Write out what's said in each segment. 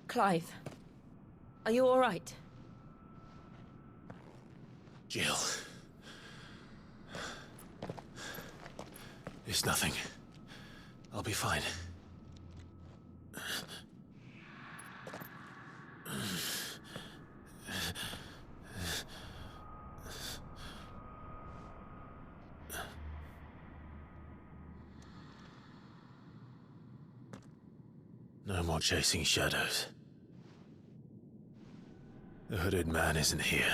Clive, are you all right? Jill. It's nothing. I'll be fine. No more chasing shadows. The hooded man isn't here.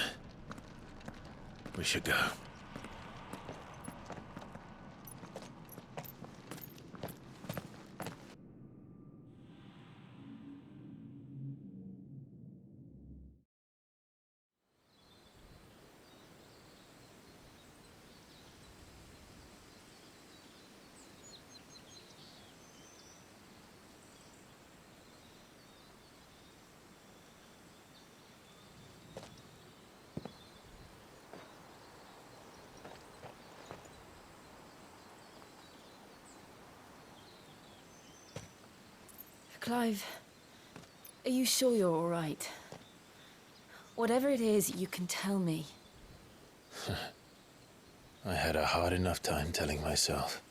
We should go. Clive, are you sure you're all right? Whatever it is, you can tell me. I had a hard enough time telling myself.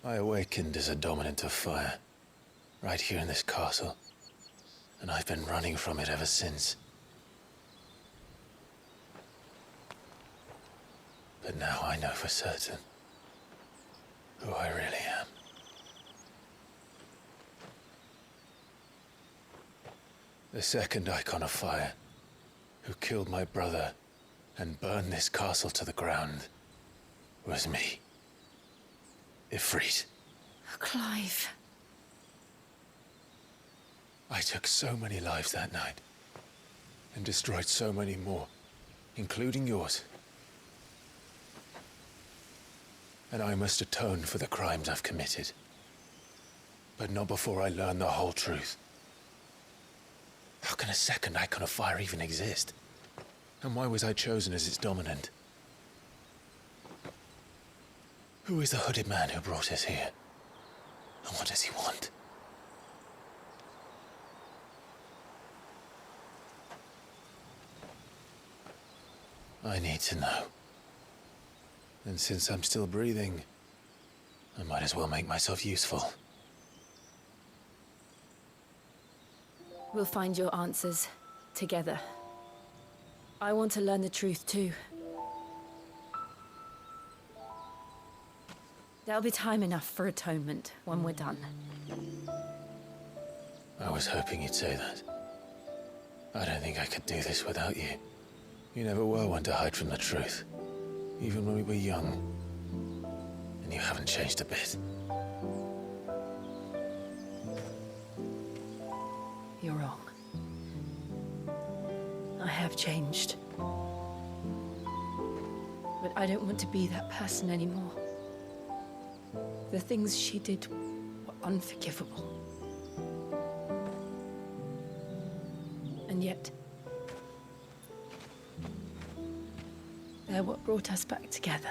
I awakened as a dominant of fire, right here in this castle, and I've been running from it ever since. But now I know for certain who I really am. The second icon of fire, who killed my brother and burned this castle to the ground, was me. Ifrit. Clive. I took so many lives that night, and destroyed so many more, including yours. And I must atone for the crimes I've committed. But not before I learn the whole truth. How can a second icon of fire even exist? And why was I chosen as its dominant? Who is the hooded man who brought us here? And what does he want? I need to know. And since I'm still breathing, I might as well make myself useful. We'll find your answers together. I want to learn the truth too. There'll be time enough for atonement when we're done. I was hoping you'd say that. I don't think I could do this without you. You never were one to hide from the truth, even when we were young. And you haven't changed a bit. You're wrong. I have changed. But I don't want to be that person anymore. The things she did were unforgivable. And yet, they're what brought us back together.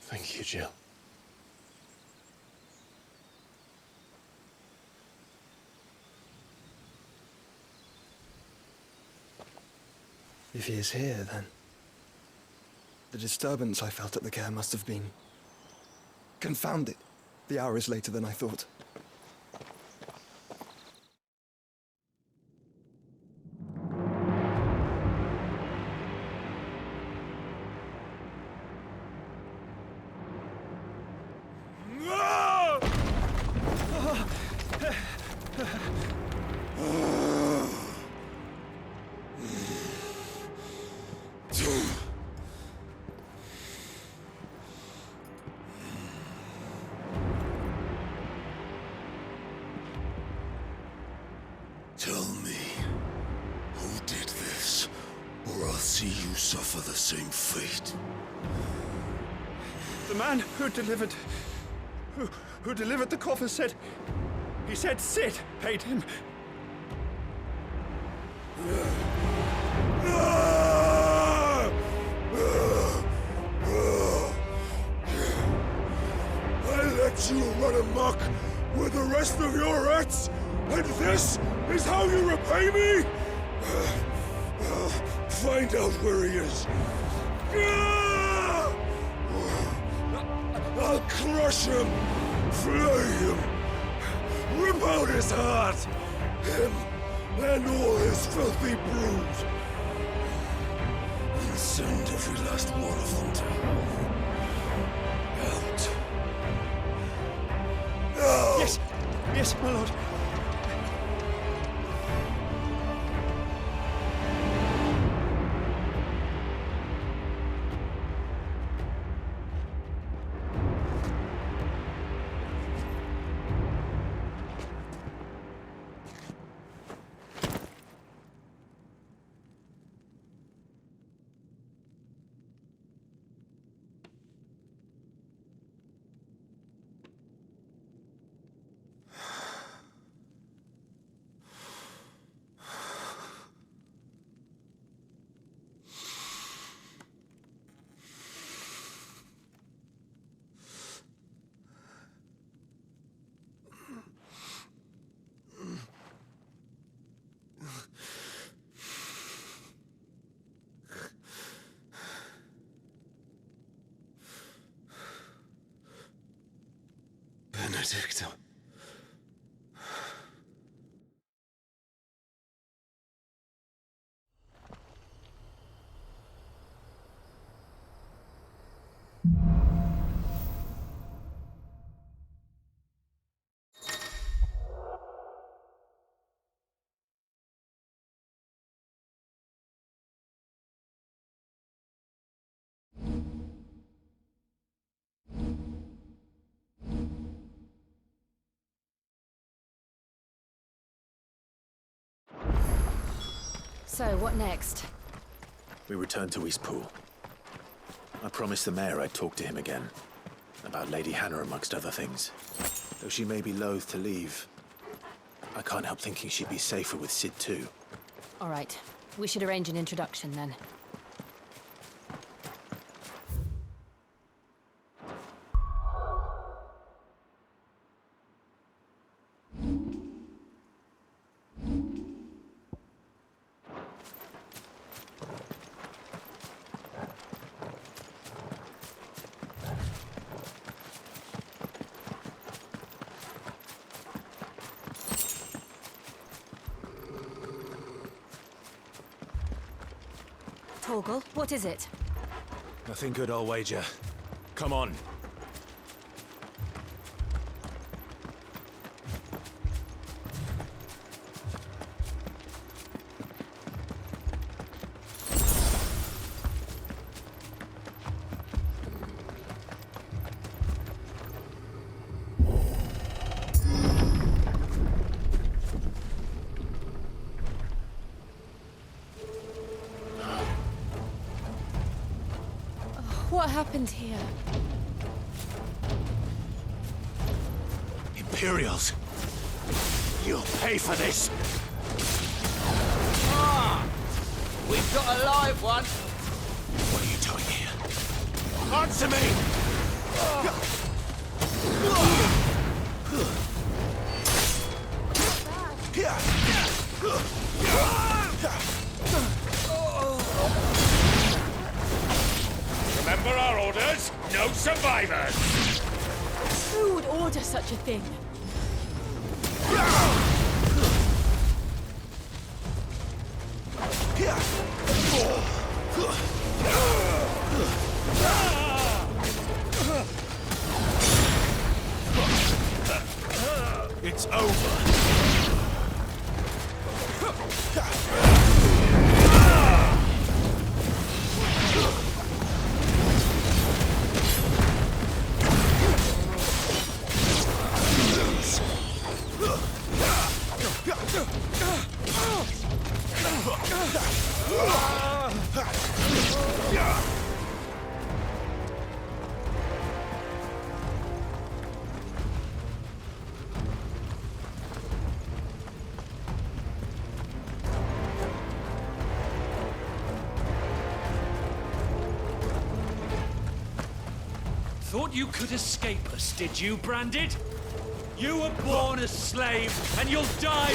Thank you, Jill. If he is here, then the disturbance I felt at the care must have been confounded. The hour is later than I thought. Tell me, who did this, or I'll see you suffer the same fate. The man who delivered the coffer said... He said Sid paid him. I let you run amok with the rest of your rats, and this is how you repay me? Find out where he is. I'll crush him, flay him, rip out his heart, him and all his filthy brood, and send every last one of them to hell. Out. Now! Yes, yes, my lord. Benedicta. So, what next? We return to Eastpool. I promised the mayor I'd talk to him again. About Lady Hannah, amongst other things. Though she may be loath to leave, I can't help thinking she'd be safer with Sid too. All right. We should arrange an introduction then. Torgal, what is it? Nothing good, I'll wager. Come on. What happened here? Imperials! You'll pay for this! We've got a live one. What are you doing here? Answer me! Remember our orders? No survivors! Who would order such a thing? It's over. thought you could escape us, did you, Branded? You were born a slave, and you'll die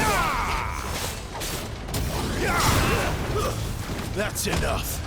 one. That's enough.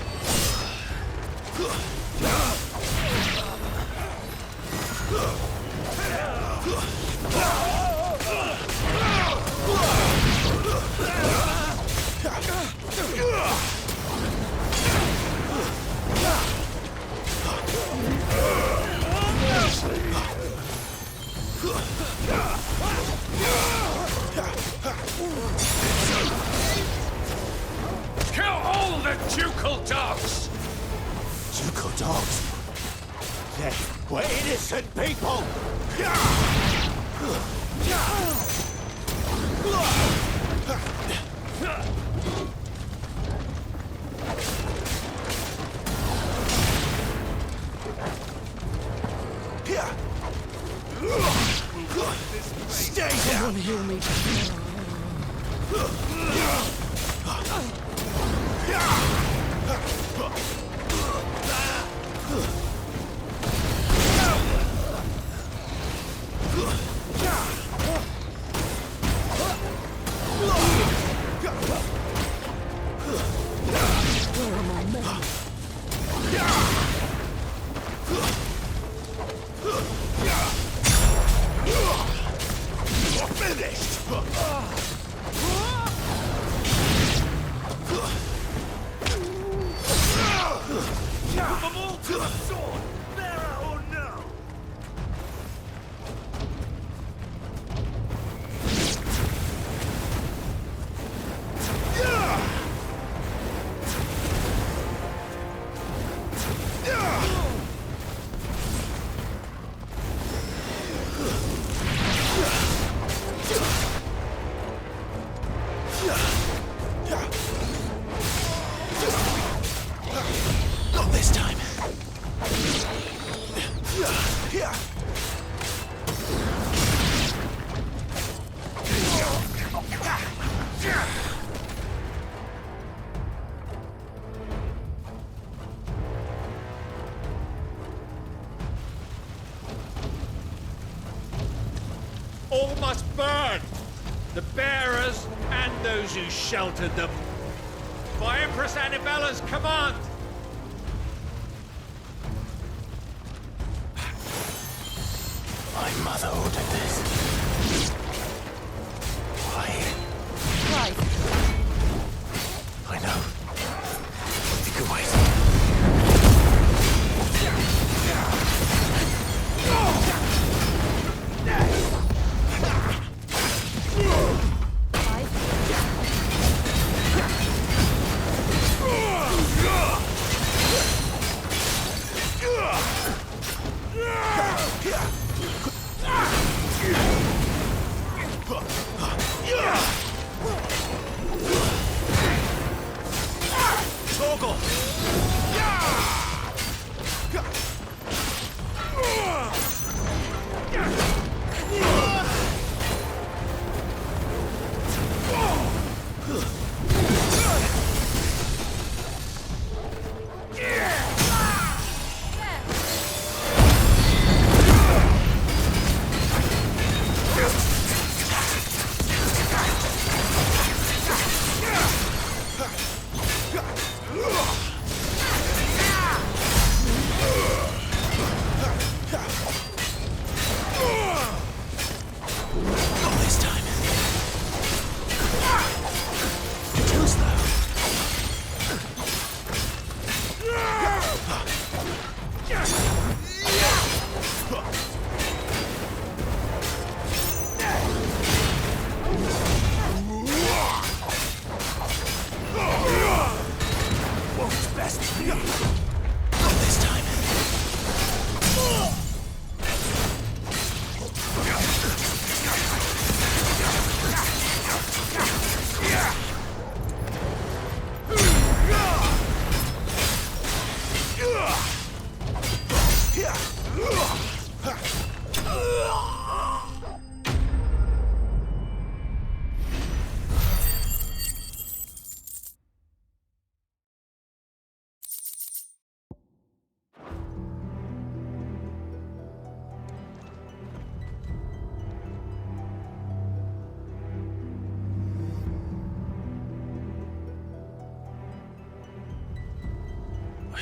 Kill all the ducal dogs! Ducal dogs? They were innocent people! Stay down! Someone heal me. Where are my men? Finished! Put them all to the sword, bearer or no! Not this time. All must burn! The bearers and those who sheltered them. By Empress Annibella's command! My mother ordered this. Why? Clive, I know. You can wait. Clive.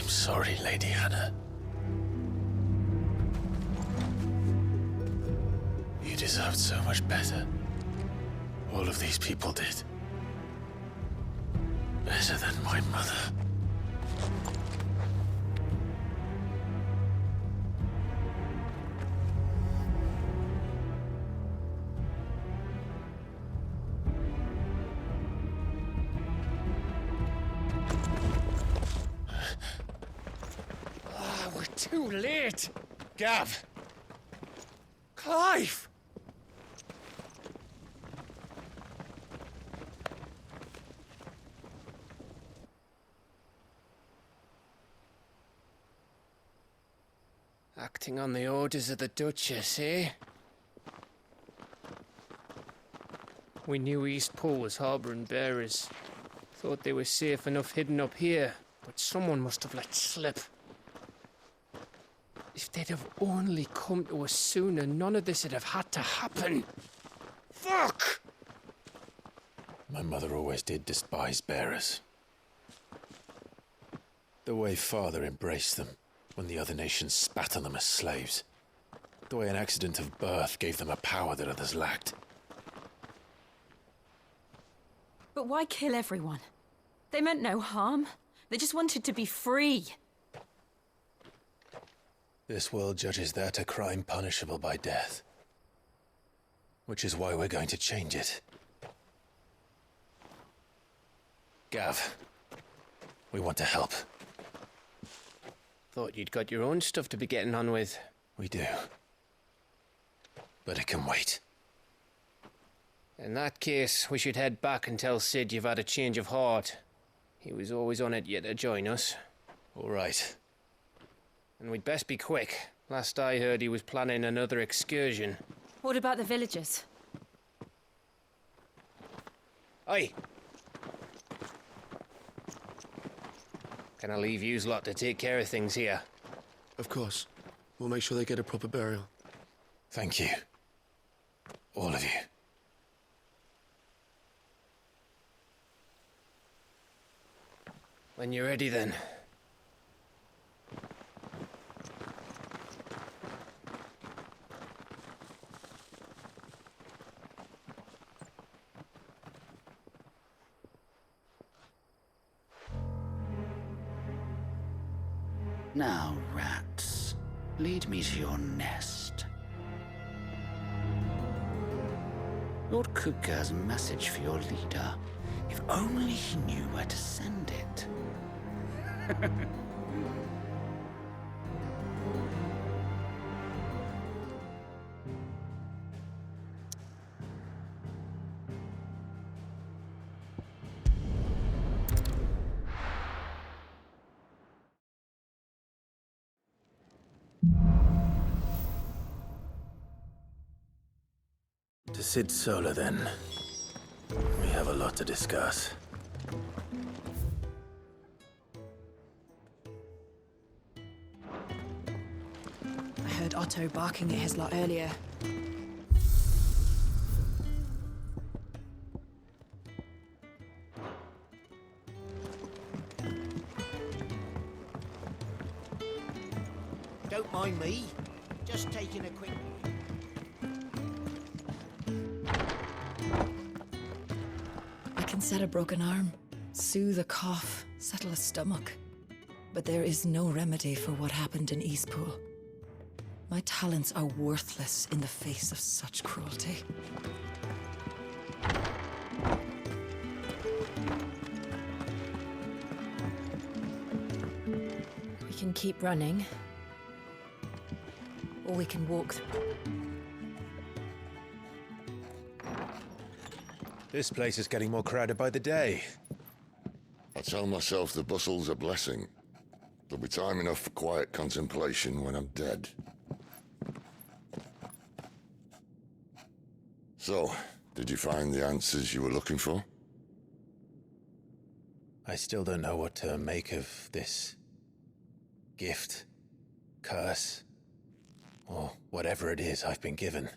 I'm sorry, Lady Hannah. You deserved so much better. All of these people did. Better than my mother. We're too late. Gav! Clive! Acting on the orders of the Duchess, eh? We knew Eastpool was harbouring bearers. Thought they were safe enough hidden up here, but someone must have let slip. If they'd have only come to us sooner, none of this would have had to happen. Fuck! My mother always did despise bearers. The way Father embraced them when the other nations spat on them as slaves. The way an accident of birth gave them a power that others lacked. But why kill everyone? They meant no harm. They just wanted to be free. This world judges that a crime punishable by death. Which is why we're going to change it. Gav, we want to help. Thought you'd got your own stuff to be getting on with. We do. But it can wait. In that case, we should head back and tell Sid you've had a change of heart. He was always on it yet to join us. All right. And we'd best be quick. Last I heard, he was planning another excursion. What about the villagers? Aye. Can I leave yous lot to take care of things here? Of course. We'll make sure they get a proper burial. Thank you. All of you. When you're ready, then. Now, rats, lead me to your nest. Lord Kupka's message for your leader. If only he knew where to send it. To Sid Solar, then. We have a lot to discuss. I heard Otto barking at his lot earlier. Don't mind me. Just taking a quick... I can set a broken arm, soothe a cough, settle a stomach. But there is no remedy for what happened in Eastpool. My talents are worthless in the face of such cruelty. We can keep running, or we can walk through. This place is getting more crowded by the day. I tell myself the bustle's a blessing. There'll be time enough for quiet contemplation when I'm dead. So, did you find the answers you were looking for? I still don't know what to make of this gift, curse, or whatever it is I've been given.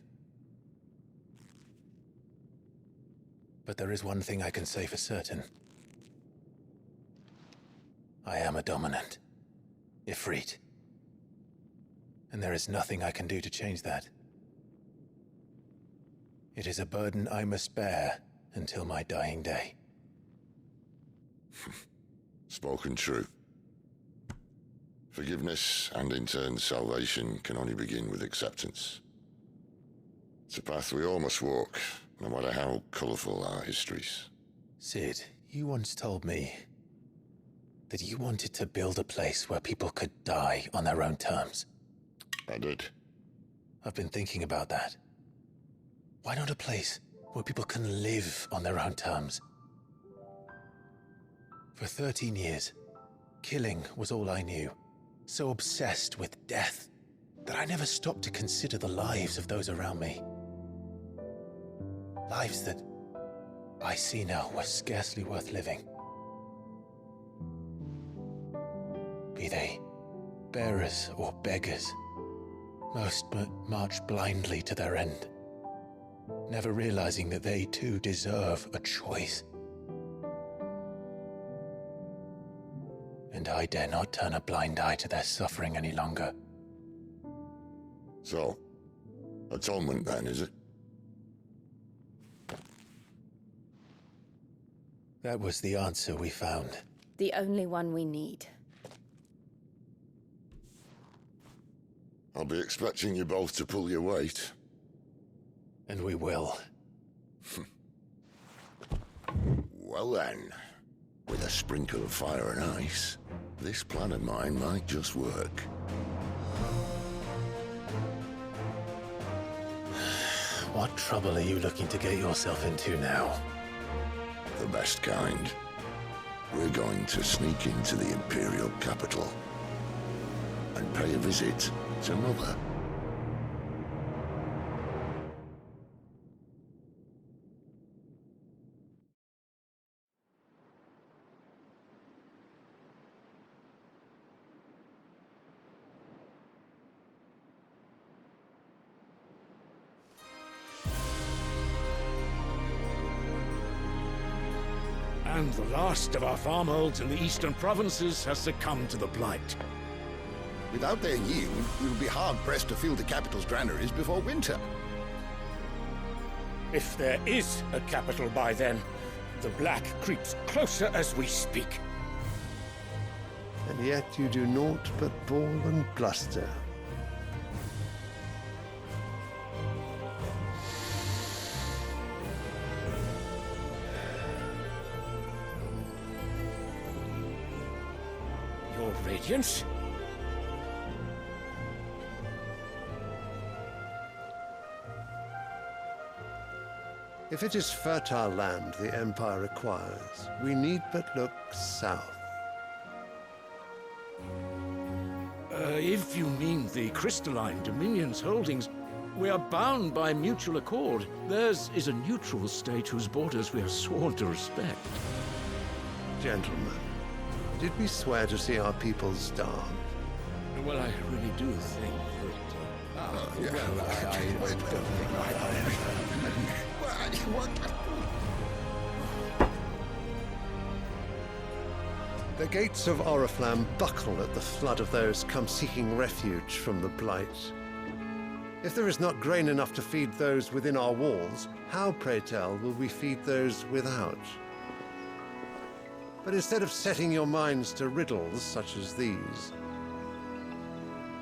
But there is one thing I can say for certain. I am a dominant. Ifrit. And there is nothing I can do to change that. It is a burden I must bear until my dying day. Spoken true. Forgiveness and in turn salvation can only begin with acceptance. It's a path we all must walk, no matter how colourful our histories. Sid, you once told me that you wanted to build a place where people could die on their own terms. I did. I've been thinking about that. Why not a place where people can live on their own terms? For 13 years, killing was all I knew. So obsessed with death that I never stopped to consider the lives of those around me. Lives that I see now were scarcely worth living. Be they bearers or beggars, most march blindly to their end, never realizing that they too deserve a choice. And I dare not turn a blind eye to their suffering any longer. So, atonement then, is it? That was the answer we found. The only one we need. I'll be expecting you both to pull your weight. And we will. Well then, with a sprinkle of fire and ice, this plan of mine might just work. What trouble are you looking to get yourself into now? The best kind. We're going to sneak into the Imperial capital and pay a visit to Mother. And the last of our farmholds in the eastern provinces has succumbed to the blight. Without their yield, we will be hard-pressed to fill the capital's granaries before winter. If there is a capital by then, the black creeps closer as we speak. And yet you do naught but bawl and bluster. Your Radiance? If it is fertile land the Empire requires, we need but look south. If you mean the crystalline Dominion's holdings, we are bound by mutual accord. Theirs is a neutral state whose borders we are sworn to respect. Gentlemen, did we swear to see our people starve? Well, I really do think that... The gates of Oriflamme buckle at the flood of those come seeking refuge from the blight. If there is not grain enough to feed those within our walls, how, pray tell, will we feed those without? But instead of setting your minds to riddles such as these,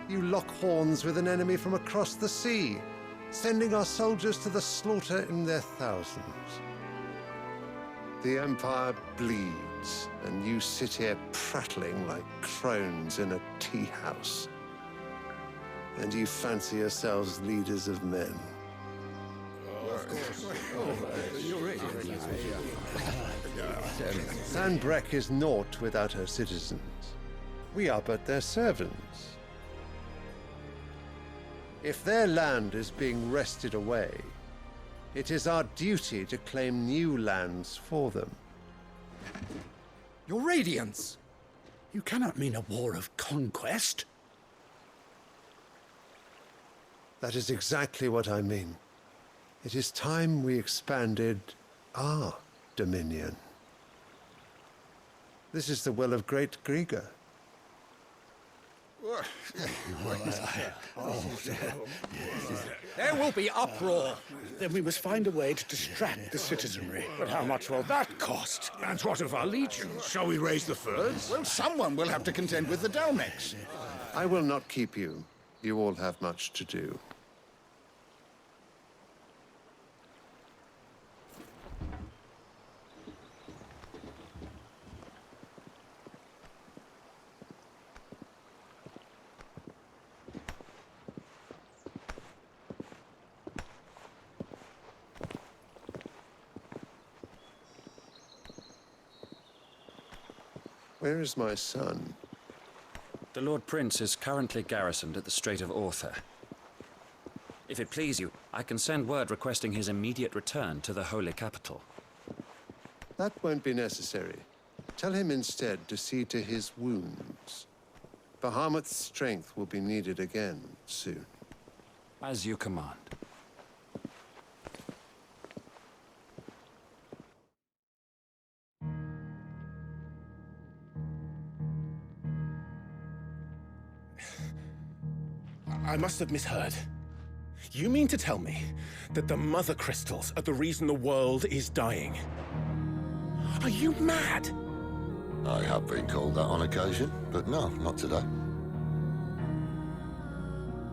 you lock horns with an enemy from across the sea, sending our soldiers to the slaughter in their thousands. The Empire bleeds, and you sit here prattling like crones in a tea house. And you fancy yourselves leaders of men. Sandbreck is naught without her citizens. We are but their servants. If their land is being wrested away, it is our duty to claim new lands for them. Your Radiance! You cannot mean a war of conquest. That is exactly what I mean. It is time we expanded our dominion. This is the will of great Grieger. There will be uproar. Then we must find a way to distract the citizenry. But how much will that cost? And what of our legions? Shall we raise the furs? Well, someone will have to contend with the Dalmex. I will not keep you. You all have much to do. Where is my son? The Lord Prince is currently garrisoned at the Strait of Arthur. If it please you, I can send word requesting his immediate return to the Holy Capital. That won't be necessary. Tell him instead to see to his wounds. Bahamut's strength will be needed again soon. As you command. I must have misheard. You mean to tell me that the mother crystals are the reason the world is dying? Are you mad? I have been called that on occasion, but no, not today.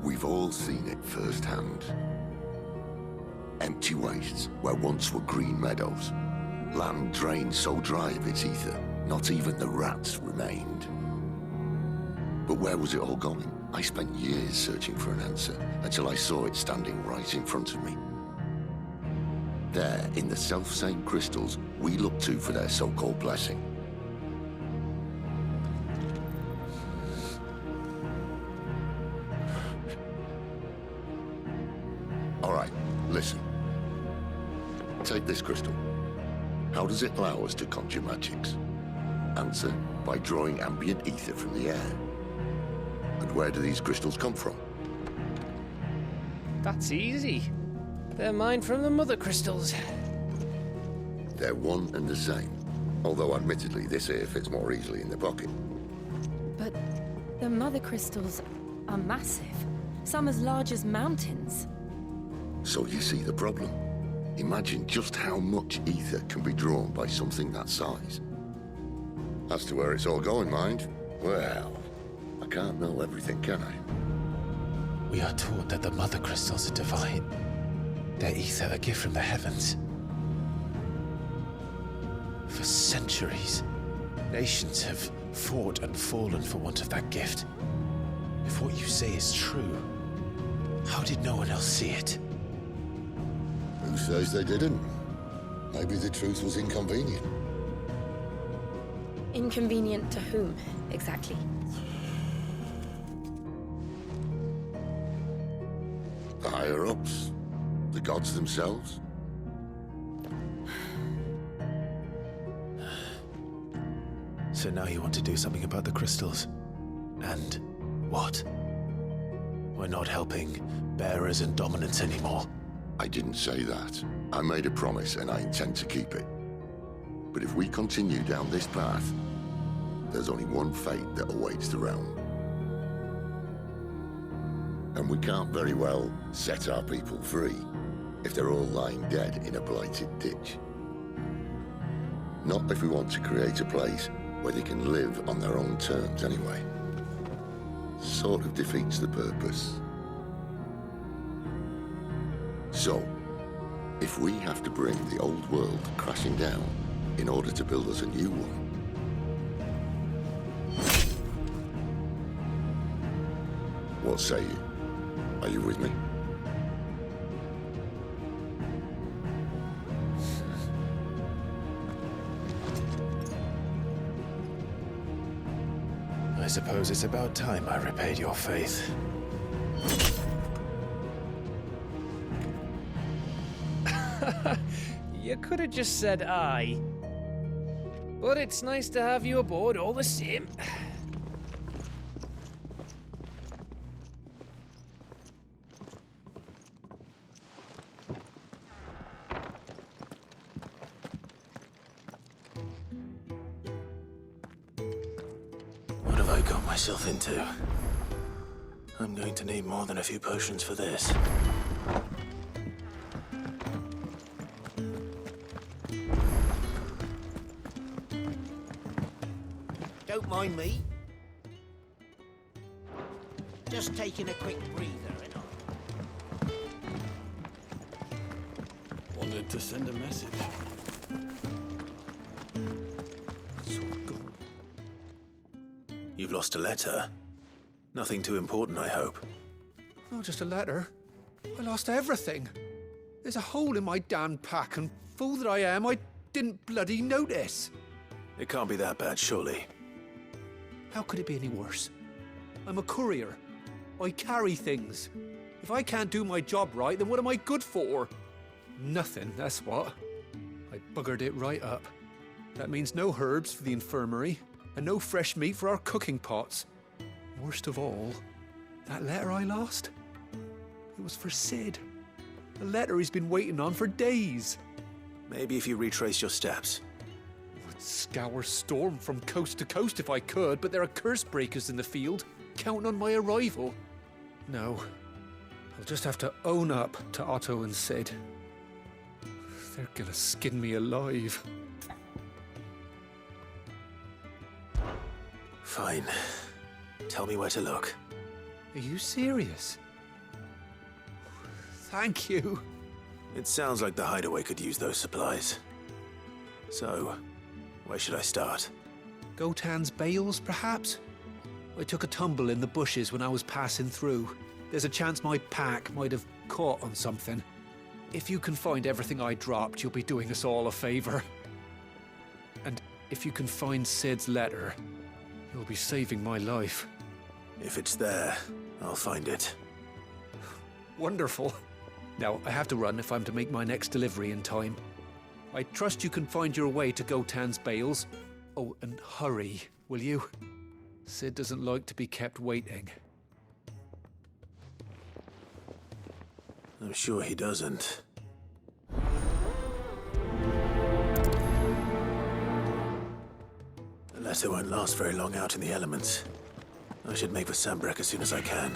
We've all seen it firsthand. Empty wastes where once were green meadows. Land drained so dry of its ether, not even the rats remained. But where was it all going? I spent years searching for an answer, until I saw it standing right in front of me. There, in the self-same crystals we look to for their so-called blessing. All right, listen. Take this crystal. How does it allow us to conjure magics? Answer, by drawing ambient ether from the air. And where do these crystals come from? That's easy. They're mined from the mother crystals. They're one and the same. Although admittedly this here fits more easily in the pocket. But the mother crystals are massive. Some as large as mountains. So you see the problem. Imagine just how much ether can be drawn by something that size. As to where it's all going, mind, well, I can't know everything, can I? We are taught that the mother crystals are divine. Their ether a gift from the heavens. For centuries, nations have fought and fallen for want of that gift. If what you say is true, how did no one else see it? Who says they didn't? Maybe the truth was inconvenient. Inconvenient to whom, exactly? The higher-ups? The gods themselves? So now you want to do something about the crystals? And what? We're not helping bearers and dominants anymore. I didn't say that. I made a promise and I intend to keep it. But if we continue down this path, there's only one fate that awaits the realm. And we can't very well set our people free if they're all lying dead in a blighted ditch. Not if we want to create a place where they can live on their own terms anyway. Sort of defeats the purpose. So, if we have to bring the old world crashing down in order to build us a new one, what say you? Are you with me? I suppose it's about time I repaid your faith. You could have just said aye. But it's nice to have you aboard all the same. What have I got myself into? I'm going to need more than a few potions for this. Don't mind me. Just taking a quick breather, innit? Wanted to send a message. You've lost a letter. Nothing too important, I hope. Not just a letter. I lost everything. There's a hole in my damn pack, and fool that I am, I didn't bloody notice. It can't be that bad, surely. How could it be any worse? I'm a courier. I carry things. If I can't do my job right, then what am I good for? Nothing, that's what. I buggered it right up. That means no herbs for the infirmary, and no fresh meat for our cooking pots. Worst of all, that letter I lost, it was for Sid. A letter he's been waiting on for days. Maybe if you retrace your steps. I'd scour Storm from coast to coast if I could, but there are curse breakers in the field, counting on my arrival. No, I'll just have to own up to Otto and Sid. They're gonna skin me alive. Fine. Tell me where to look. Are you serious? Thank you. It sounds like the hideaway could use those supplies. So, where should I start? Gotan's bales, perhaps? I took a tumble in the bushes when I was passing through. There's a chance my pack might have caught on something. If you can find everything I dropped, you'll be doing us all a favor. And if you can find Sid's letter, you'll be saving my life. If it's there, I'll find it. Wonderful. Now, I have to run if I'm to make my next delivery in time. I trust you can find your way to Gotan's bales. Oh, and hurry, will you? Sid doesn't like to be kept waiting. I'm sure he doesn't. The letter won't last very long out in the elements. I should make for Sambrek as soon as I can.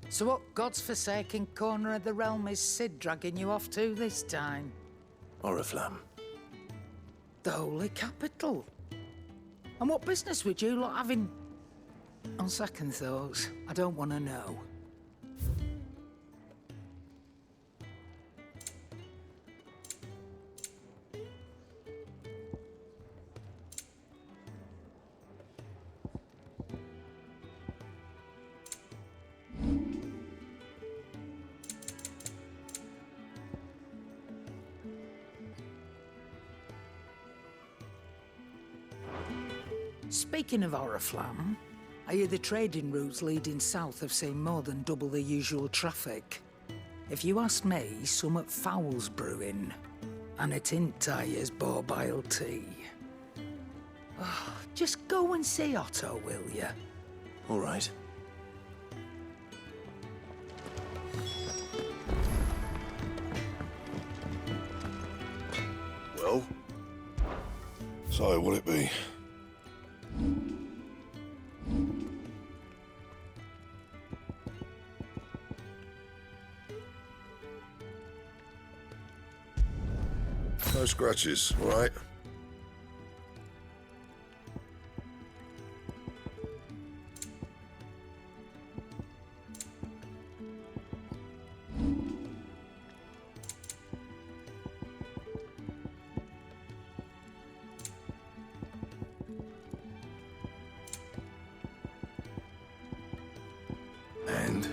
So what God's forsaken corner of the realm is Sid dragging you off to this time? Oriflamme. The Holy Capital. And what business would you lot having? On second thoughts, I don't want to know. Speaking of Oriflamme, I hear the trading routes leading south have seen more than double the usual traffic. If you ask me, summat foul's brewing, and it ain't Tyre's borbile tea. Oh, just go and see Otto, will you? All right. Well? So, what'll it be? No scratches, all right? And?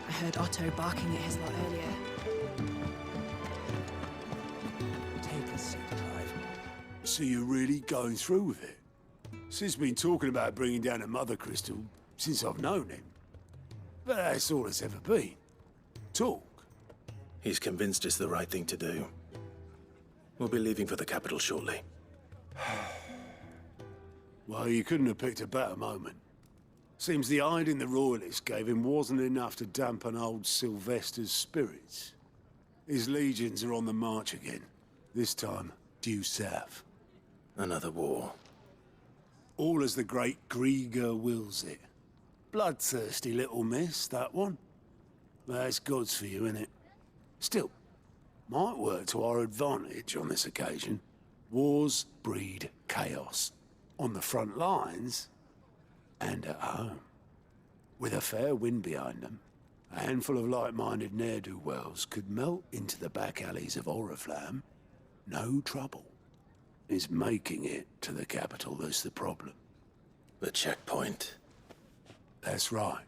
I heard Otto barking at his lot earlier. Take a seat, Clive. So you're really going through with it? Sid's been talking about bringing down a mother crystal since I've known him. But that's all it's ever been. Talk. He's convinced it's the right thing to do. We'll be leaving for the capital shortly. Well, you couldn't have picked a better moment. Seems the hiding the Royalists gave him wasn't enough to dampen old Sylvester's spirits. His legions are on the march again, this time due south. Another war. All as the great Grieger wills it. Bloodthirsty little miss, that one. That's God's for you, innit? Still, might work to our advantage on this occasion. Wars breed chaos. On the front lines, and at home. With a fair wind behind them, a handful of like-minded ne'er-do-wells could melt into the back alleys of Oriflamme. No trouble. It's making it to the capital that's the problem. The checkpoint. That's right.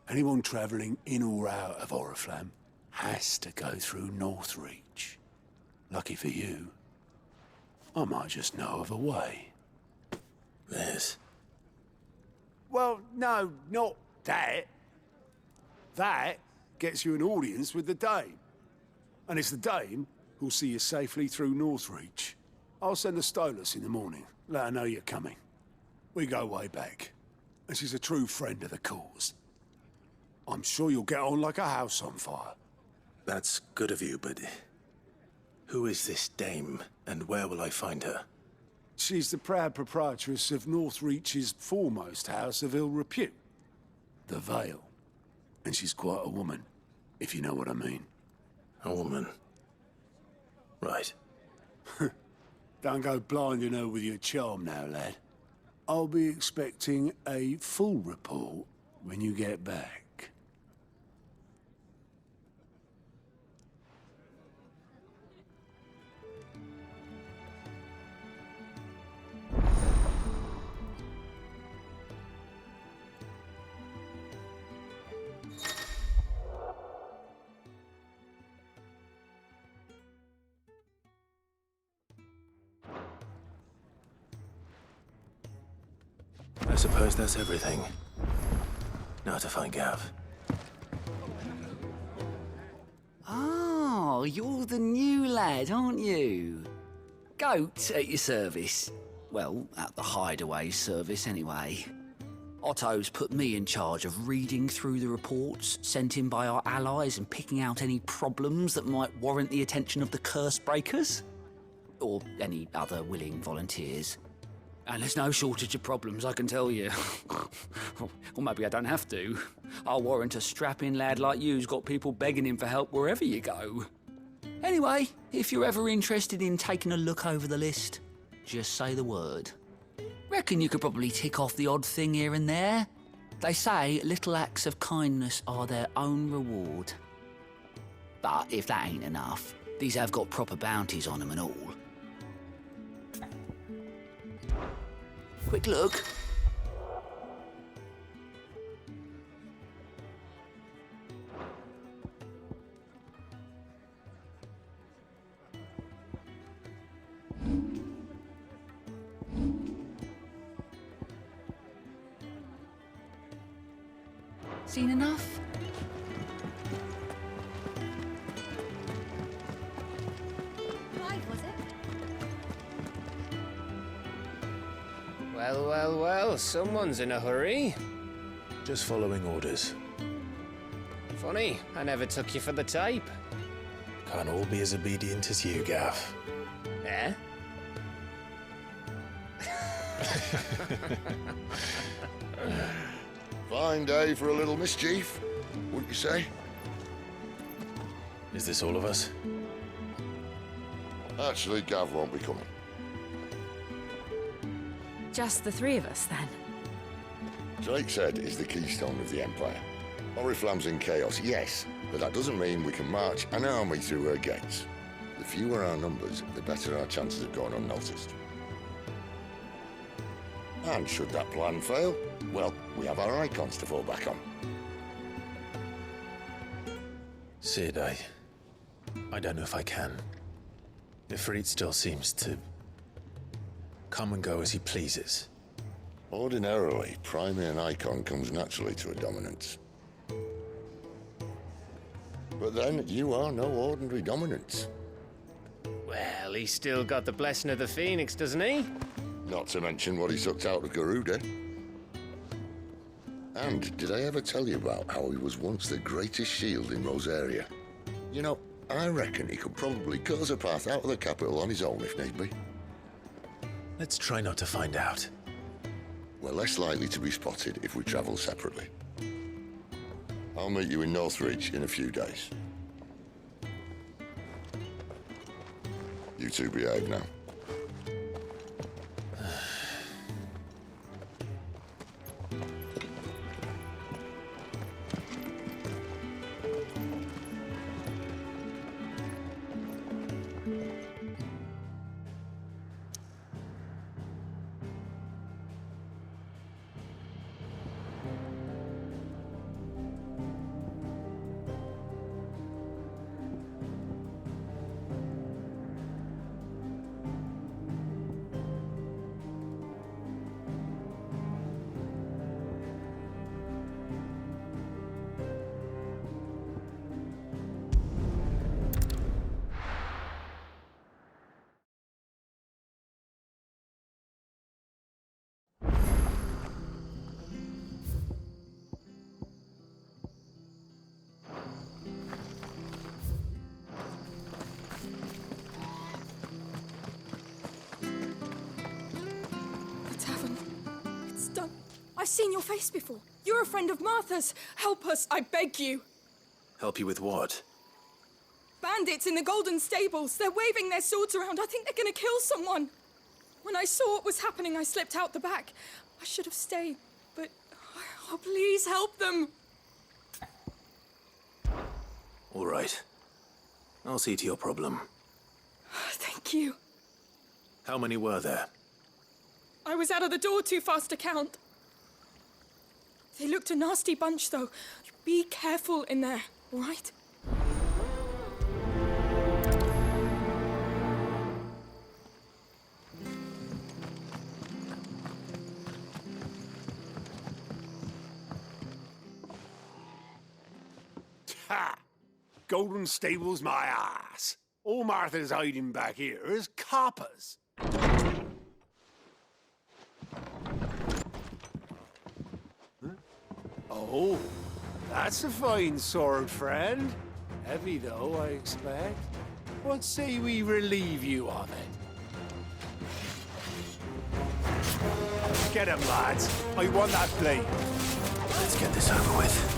Anyone travelling in or out of Oriflamme has to go through Northreach. Lucky for you, I might just know of a way. This? Well, no, not that. That gets you an audience with the Dame. And it's the Dame who'll see you safely through Northreach. I'll send the Stolas in the morning, let her know you're coming. We go way back, and she's a true friend of the cause. I'm sure you'll get on like a house on fire. That's good of you, but who is this Dame, and where will I find her? She's the proud proprietress of Northreach's foremost house of ill repute, the Vale. And she's quite a woman, if you know what I mean. A woman? Right. Don't go blinding her with your charm now, lad. I'll be expecting a full report when you get back. I suppose that's everything. Now to find Gav. Oh, you're the new lad, aren't you? Goat at your service. Well, at the hideaway service, anyway. Otto's put me in charge of reading through the reports sent in by our allies and picking out any problems that might warrant the attention of the curse breakers. Or any other willing volunteers. And there's no shortage of problems, I can tell you. Or maybe I don't have to. I'll warrant a strapping lad like you's got people begging him for help wherever you go. Anyway, if you're ever interested in taking a look over the list, just say the word. Reckon you could probably tick off the odd thing here and there. They say little acts of kindness are their own reward. But if that ain't enough, these have got proper bounties on them and all. Quick look. Seen enough? Clive, was it? Well, well, well, someone's in a hurry. Just following orders. Funny, I never took you for the type. Can't all be as obedient as you, Gav. Eh? Fine day for a little mischief, wouldn't you say? Is this all of us? Actually, Gav won't be coming. Just the three of us, then? Drake said is the keystone of the Empire. Oriflamme's in chaos, yes, but that doesn't mean we can march an army through her gates. The fewer our numbers, the better our chances of going unnoticed. And should that plan fail, well, we have our icons to fall back on. Sid, I don't know if I can. Ifrit still seems to come and go as he pleases. Ordinarily, priming an icon comes naturally to a dominance. But then, you are no ordinary dominance. Well, he's still got the blessing of the Phoenix, doesn't he? Not to mention what he sucked out of Garuda. And did I ever tell you about how he was once the greatest shield in Rosaria? You know, I reckon he could probably cut us a path out of the capital on his own if need be. Let's try not to find out. We're less likely to be spotted if we travel separately. I'll meet you in Northridge in a few days. You two behave now. I've seen your face before. You're a friend of Martha's. Help us, I beg you. Help you with what? Bandits in the Golden Stables. They're waving their swords around. I think they're gonna kill someone. When I saw what was happening, I slipped out the back. I should have stayed, but... Oh, please help them. All right. I'll see to your problem. Thank you. How many were there? I was out of the door too fast to count. They looked a nasty bunch, though. Be careful in there, all right? Ha! Golden Stables my ass. All Martha's hiding back here is coppers. Oh, that's a fine sword, friend. Heavy, though, I expect. What say we relieve you of it? Get him, lads. I want that blade. Let's get this over with.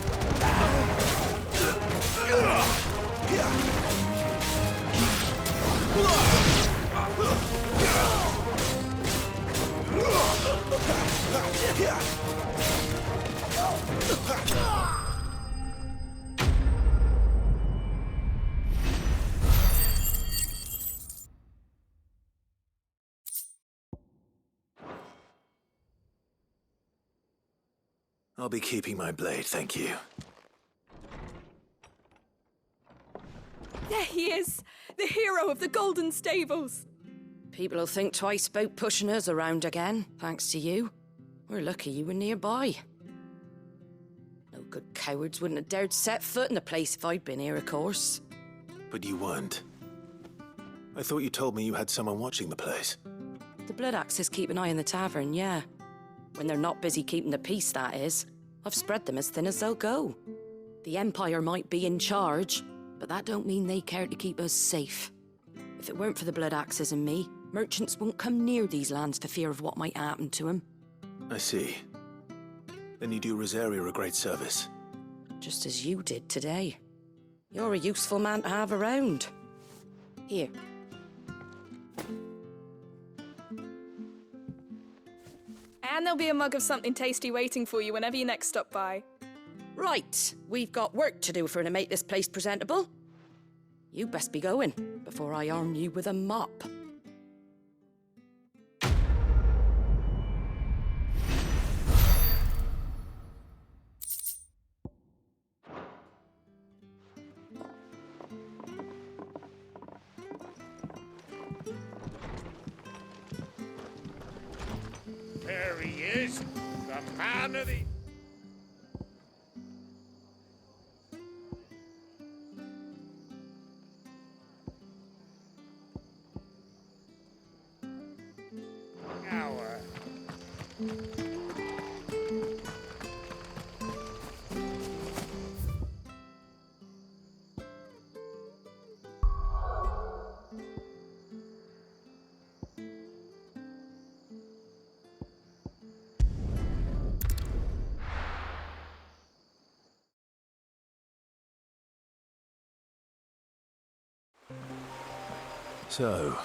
I'll be keeping my blade, thank you. There he is, the hero of the Golden Stables. People will think twice about pushing us around again, thanks to you. We're lucky you were nearby. No good cowards wouldn't have dared set foot in the place if I'd been here, of course. But you weren't. I thought you told me you had someone watching the place. The Blood Axes keep an eye on the tavern, yeah. When they're not busy keeping the peace, that is. I've spread them as thin as they'll go. The Empire might be in charge, but that don't mean they care to keep us safe. If it weren't for the Blood Axes and me, merchants won't come near these lands for fear of what might happen to them. I see. Then you do Rosaria a great service. Just as you did today. You're a useful man to have around. Here. And there'll be a mug of something tasty waiting for you whenever you next stop by. Right, we've got work to do for to make this place presentable. You best be going, before I arm you with a mop. There he is, the man of the... hour. So,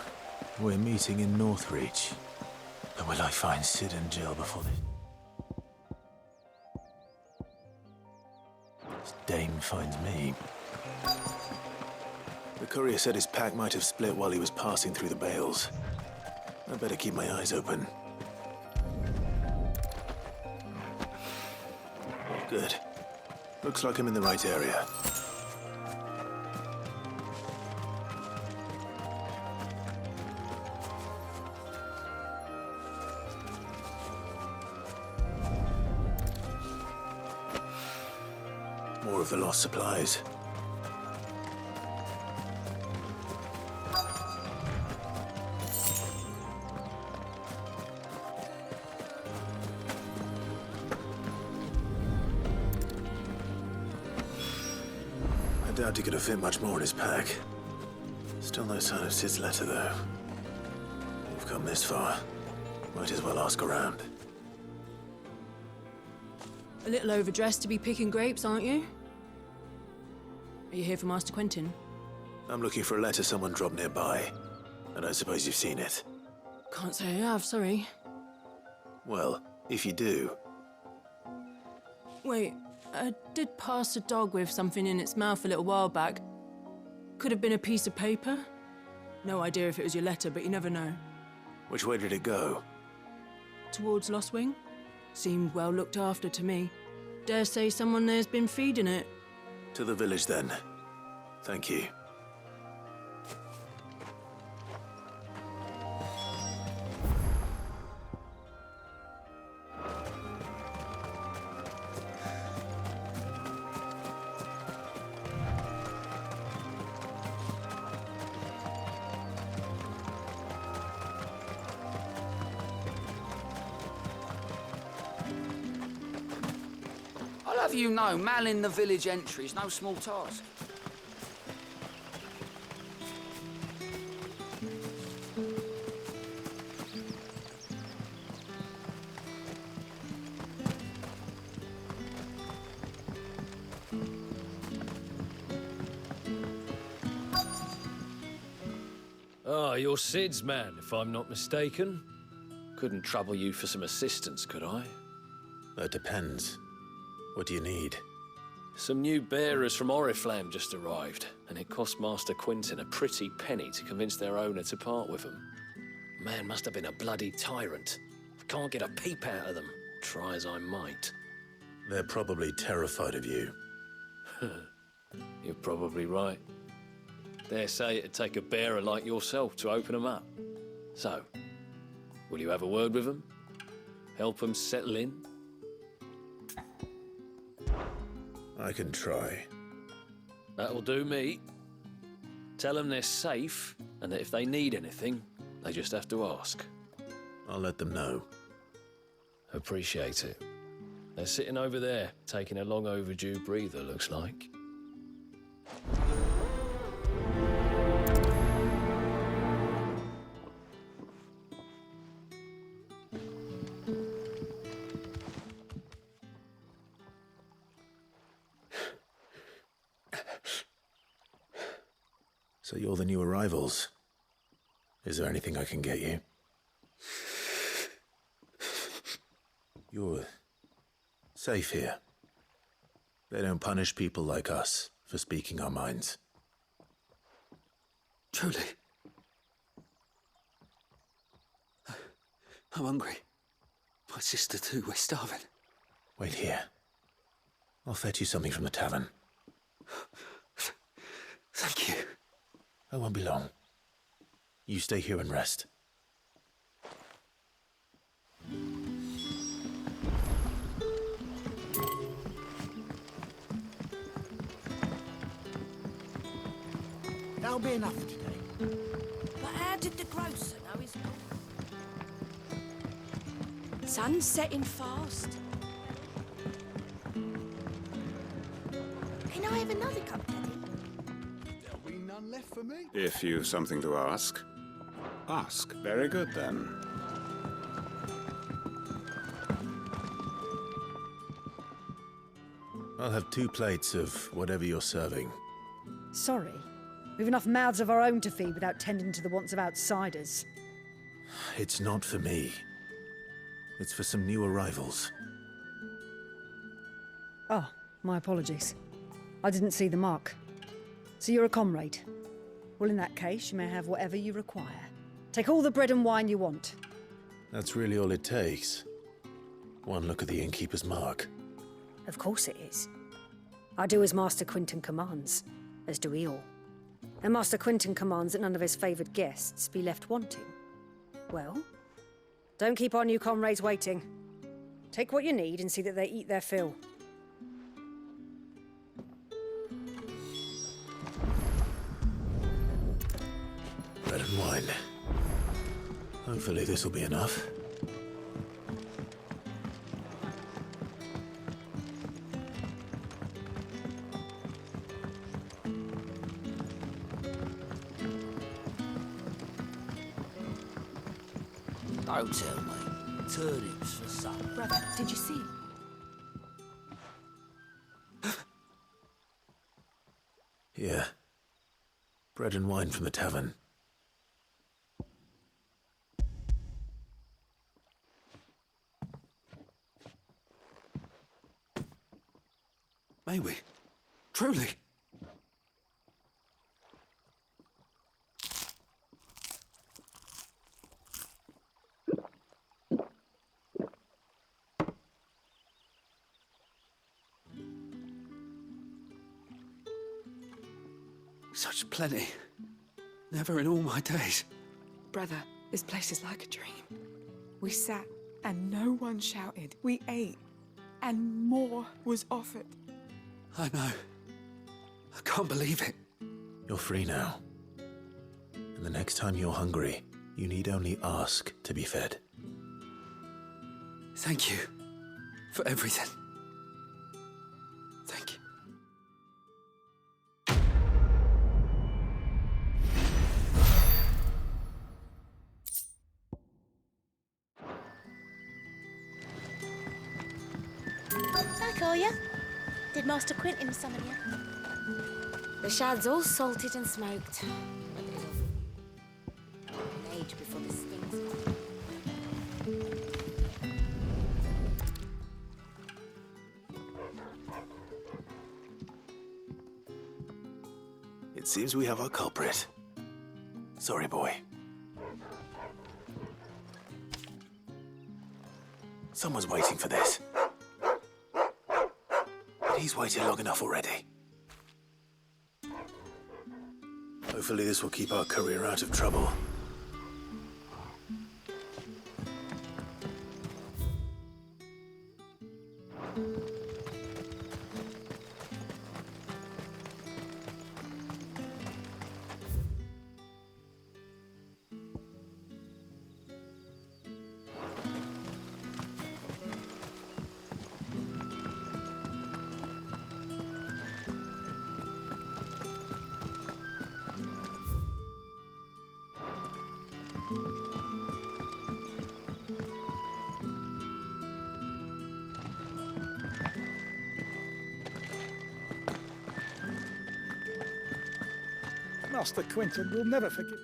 we're meeting in Northreach. But will I find Sid and Jill before this Dane finds me? The courier said his pack might have split while he was passing through the bales. I better keep my eyes open. Good. Looks like I'm in the right area. More of the lost supplies. I doubt he could have fit much more in his pack. Still no sign of Sid's letter, though. We've come this far. Might as well ask around. A little overdressed to be picking grapes, aren't you? Are you here for Master Quentin? I'm looking for a letter someone dropped nearby. And I suppose you've seen it. Can't say I have, sorry. Well, if you do... Wait, I did pass a dog with something in its mouth a little while back. Could have been a piece of paper. No idea if it was your letter, but you never know. Which way did it go? Towards Lost Wing? Seemed well looked after to me. Dare say someone there's been feeding it. To the village, then. Thank you. I'll have you know, manning the village entry is no small task. Ah, you're Sid's man, if I'm not mistaken. Couldn't trouble you for some assistance, could I? That depends. What do you need? Some new bearers from Oriflamme just arrived, and it cost Master Quentin a pretty penny to convince their owner to part with them. Man must have been a bloody tyrant. I can't get a peep out of them, try as I might. They're probably terrified of you. You're probably right. Dare say it'd take a bearer like yourself to open them up. So, will you have a word with them? Help them settle in? I can try. That'll do me. Tell them they're safe, and that if they need anything, they just have to ask. I'll let them know. Appreciate it. They're sitting over there, taking a long overdue breather, looks like. So you're the new arrivals. Is there anything I can get you? You're safe here. They don't punish people like us for speaking our minds. Truly. I'm hungry. My sister too, we're starving. Wait here. I'll fetch you something from the tavern. Thank you. I won't be long. You stay here and rest. That'll be enough for today. But how did the grocer know his sun's setting fast. Can I have another cup, Daddy? There'll be none left for me. If you've something to ask, ask. Very good, then. I'll have 2 plates of whatever you're serving. Sorry, We've enough mouths of our own to feed without tending to the wants of outsiders. It's not for me. It's for some new arrivals. Oh, my apologies. I didn't see the mark. So you're a comrade. Well, in that case, you may have whatever you require. Take all the bread and wine you want. That's really all it takes. One look at the innkeeper's mark. Of course it is. I do as Master Quinton commands, as do we all. And Master Quinton commands that none of his favoured guests be left wanting. Well, don't keep our new comrades waiting. Take what you need and see that they eat their fill. Bread and wine. Hopefully this will be enough. Don't tell me. Turnips for supper. Brother, did you see? Here. Bread and wine from the tavern. May we? Truly? Such plenty. Never in all my days. Brother, this place is like a dream. We sat and no one shouted. We ate and more was offered. I know. I can't believe it. You're free now. And the next time you're hungry, you need only ask to be fed. Thank you for everything. Thank you. Back, are ya? Did Master Quinton summon you? The shad's all salted and smoked. An age before the stings. It seems we have our culprit. Sorry, boy. Someone's waiting for this. But he's waited long enough already. Hopefully this will keep our courier out of trouble. Master Quinton will never forgive.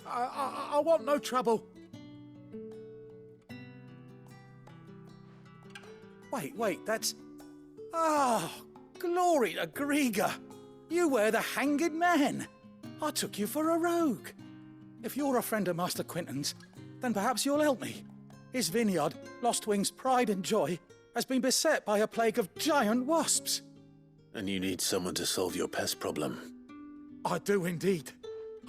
I want no trouble. Wait, that's... Oh, glory to Grieger. You were the hanged man. I took you for a rogue. If you're a friend of Master Quinton's, then perhaps you'll help me. His vineyard, Lostwing's pride and joy, has been beset by a plague of giant wasps. And you need someone to solve your pest problem. I do indeed.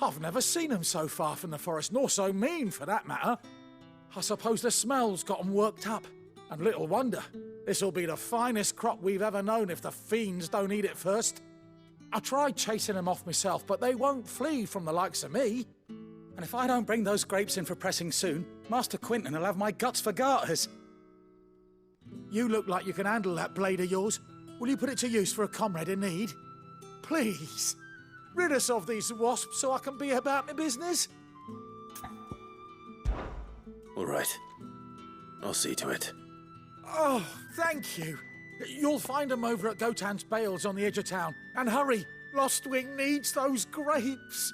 I've never seen them so far from the forest, nor so mean, for that matter. I suppose the smell's got them worked up. And little wonder. This'll be the finest crop we've ever known if the fiends don't eat it first. I tried chasing them off myself, but they won't flee from the likes of me. And if I don't bring those grapes in for pressing soon, Master Quinton will have my guts for garters. You look like you can handle that blade of yours. Will you put it to use for a comrade in need? Please, rid us of these wasps so I can be about my business. All right. I'll see to it. Oh, thank you. You'll find them over at Gotan's Bales on the edge of town. And hurry, Lostwing needs those grapes.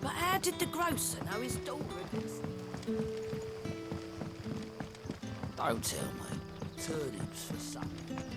But how did the grocer know his daughter is? Don't tell me. Turnips for supper.